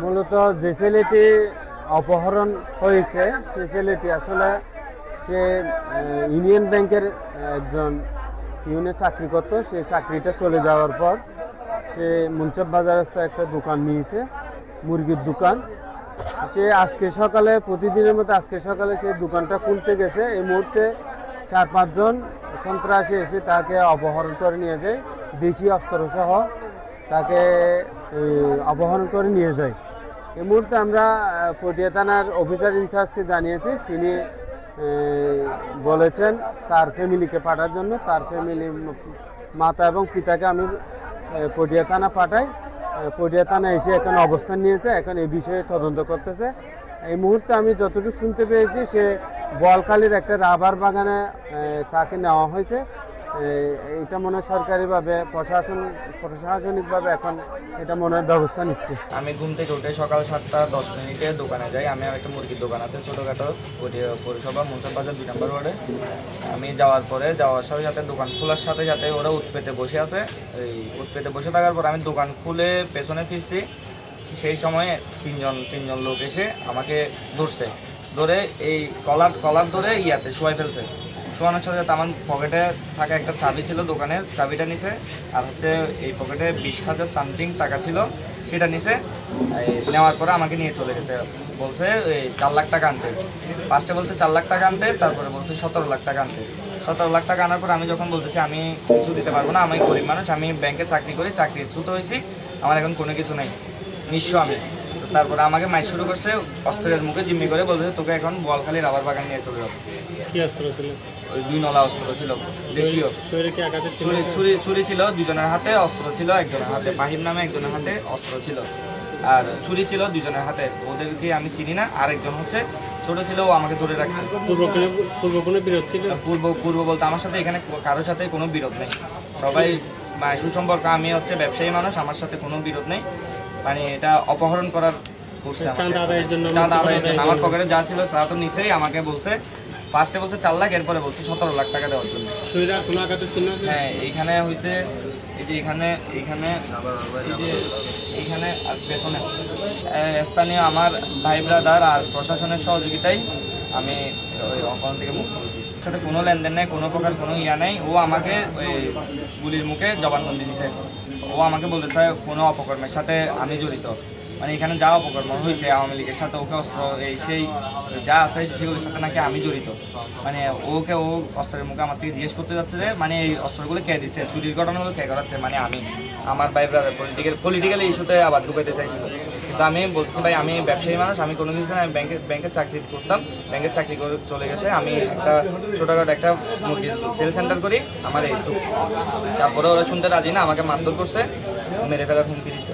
মূলত যে ছেলেটি অপহরণ হয়েছে সেই ছেলেটি আসলে সে ইউনিয়ন ব্যাংকের একজন ইউনিয়নে চাকরি করতো। সেই চাকরিটা চলে যাওয়ার পর সে মুন্সেফ বাজার রাস্তায় একটা দোকান নিয়েছে, মুরগির দোকান। সে আজকে সকালে, প্রতিদিনের মতো আজকে সকালে সেই দোকানটা খুলতে গেছে। এই মুহূর্তে 4-5 জন সন্ত্রাসী এসে তাকে অপহরণ করে নিয়ে যায়, দেশি অস্ত্রসহ তাকে অপহরণ করে নিয়ে যায়। এই মুহূর্তে আমরা পটিয়া থানার অফিসার ইনচার্জকে জানিয়েছি। তিনি বলেছেন তার ফ্যামিলিকে পাঠার জন্য। তার ফ্যামিলি, মাতা এবং পিতাকে আমি পটিয়া থানা পাঠাই। পটিয়া থানা এসে এখন অবস্থান নিয়েছে, এখন এই বিষয়ে তদন্ত করতেছে। এই মুহূর্তে আমি যতটুকু শুনতে পেয়েছি সে বোয়ালখালীর একটা রাবার বাগানে তাকে নেওয়া হয়েছে। এটা মনে হয় সরকারিভাবে প্রশাসনিকভাবে এখন এটা মনে হয় ব্যবস্থা নিচ্ছে। আমি ঘুম থেকে উঠে সকাল 7:10 দোকানে যাই। আমি একটা মুরগির দোকান আছে ছোটোখাটো, পৌরসভা মুন্সেফ বাজার 2 নম্বর ওয়ার্ডে। আমি যাওয়ার সাথে সাথে দোকান খোলার সাথে সাথে ওরা উৎপেতে বসে আছে। এই উৎপেতে বসে থাকার পর আমি দোকান খুলে পেছনে ফিরছি। সেই সময়ে তিনজন লোক এসে আমাকে ধরে এই কলার ধরে শোয়াই ফেলছে। শোয়ানোর সাথে সাথে আমার পকেটে থাকা একটা চাবি ছিল, দোকানের চাবিটা নিছে। আর এই পকেটে 20,000 সামথিং টাকা ছিল, সেটা নিছে। নেওয়ার পরে আমাকে নিয়ে চলে গেছে। বলছে 4 লাখ টাকা আনতে। ফার্স্টে বলছে 4 লাখ টাকা আনতে, তারপরে বলছে 17 লাখ টাকা আনতে। 17 লাখ টাকা আনার পর আমি যখন বলতেছি আমি কিছু দিতে পারবো না, আমি গরিব মানুষ, আমি ব্যাংকে চাকরি করি, চাকরিচ্যুত হয়েছি, আমার এখন কোনো কিছু নেই, নিঃস্ব আমি। তারপরে আমাকে মাইর শুরু করছে, অস্ত্রের মুখে জিম্মি করে বলতেছে তোকে এখন বোয়ালখালী রাবার বাগান নিয়ে চলে যাবো। কি অস্ত্র ছিল? ওই 2 নলা অস্ত্র ছিল, দেশীয়। ছুরি ছিল 2 জনের হাতে, অস্ত্র ছিল একজনের হাতে, মাহিম নামে একজনের হাতে অস্ত্র ছিল, আর ছুরি ছিল 2 জনের হাতে। ওদেরকে আমি চিনি না। আরেকজন হচ্ছে ছোট ছিল, ও আমাকে ধরে রাখছে। পূর্ব কোনো বিরোধ ছিল? পূর্ব বলতে আমার সাথে এখানে কারোর সাথে কোনো বিরোধ নেই, সবাই সুসম্পর্ক। আমি হচ্ছে ব্যবসায়ী মানুষ, আমার সাথে কোনো বিরোধ নেই। মানে এটা অপহরণ করার করছে, চাঁদা আদায়ের জন্য। আমার পকেটে যা ছিল তা তো নিচেই আমাকে বলছে, ফার্স্টে বলছে 4 লাখ, এরপরে বলছে 17 লাখ টাকা দেওয়ার জন্য। হ্যাঁ, এইখানে হয়েছে, এই যে এইখানে আর পেছনে স্থানীয় আমার ভাই ব্রাদার আর প্রশাসনের সহযোগিতায় আমি ওই অঙ্কন থেকে মুক্ত হয়েছি। সাথে কোনো লেনদেন নেই, কোনো প্রকার কোনো নেই। ও আমাকে ওই গুলির মুখে জবানবন্দি দিছে। ও আমাকে বলতে চায় কোনো অপকর্মের সাথে আমি জড়িত। মানে এখানে যা অপকর্ম হয়েছে আওয়ামী লীগের সাথে, ওকে অস্ত্র সেই যা আছে সেগুলোর সাথে নাকি আমি জড়িত। মানে ও অস্ত্রের মুখে আমার থেকে জিজ্ঞেস করতে যাচ্ছে যে মানে এই অস্ত্রগুলো কে দিচ্ছে, চুরির ঘটনাগুলো কে করাচ্ছে। মানে আমি, আমার ভাই ব্রাদার পলিটিক্যাল ইস্যুতে আবার ঢুকাতে চাইছিল। কিন্তু আমি বলছি ভাই আমি ব্যবসায়ী মানুষ, আমি কোনো কিছু না, আমি ব্যাংকের চাকরি করতাম, ব্যাংকের চাকরি করে চলে গেছে। আমি একটা ছোটোখাটো একটা মুরগির সেল সেন্টার করি, আমার এই। তারপরে ওরা শুনতে রাজি না, আমাকে মারধর করছে, মেরে ফেলার হুমকি দিচ্ছে।